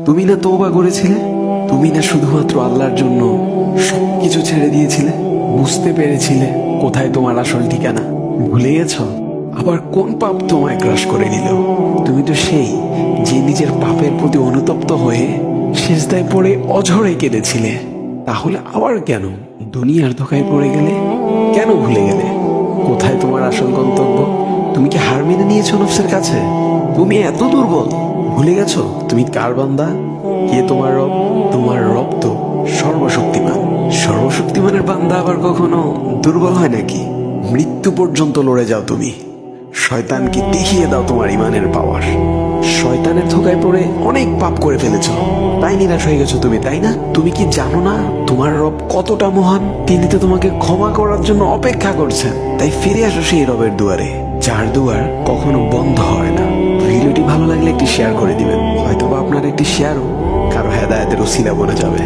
তুমি না তওবা করেছিলে? তুমি না শুধুমাত্র আল্লাহর জন্য সবকিছু ছেড়ে দিয়েছিলে? বুঝতে পেরেছিলে কোথায় তোমার আসল ঠিকানা? ভুলে গেছ? আবার কোন পাপ তোমায় গ্রাস করে নিল? তুমি তো সেই যে নিজের পাপের প্রতি অনুতপ্ত হয়ে সিজদায় পড়ে অঝরে কেঁদেছিলে। তাহলে আবার কেন দুনিয়ার ধোঁকায় পড়ে গেলে? কেন ভুলে গেলে কোথায় তোমার আসল গন্তব্য? তুমি কি হার মেনে নিয়েছো নফসের কাছে? তুমি এত দুর্বল? ভুলে গেছো তুমি কার বান্দা? কে তোমার রব? তোমার রব তো সর্বশক্তিমান। সর্বশক্তিমানের বান্দা আবার কখনো দুর্বল হয় নাকি? মৃত্যু পর্যন্ত লড়ে যাও তুমি। শয়তানকে দেখিয়ে দাও তোমার ইমানের পাওয়ার। শয়তানের ধোকায় পড়ে অনেক পাপ করে ফেলেছো, তাই নিরাশ হয়ে গেছো তুমি, তাই না? তুমি কি জানো না তোমার রব কতটা মহান? তিনি তো তোমাকে ক্ষমা করার জন্য অপেক্ষা করছেন। তাই ফিরে আসো সেই রবের দুয়ারে, যার দুয়ার কখনো বন্ধ হয় না। ভিডিওটি ভালো লাগলে একটি শেয়ার করে দিবেন, হয়তোবা আপনার একটি শেয়ারও কারো হেদায়েতের উসিলা বনে যাবে।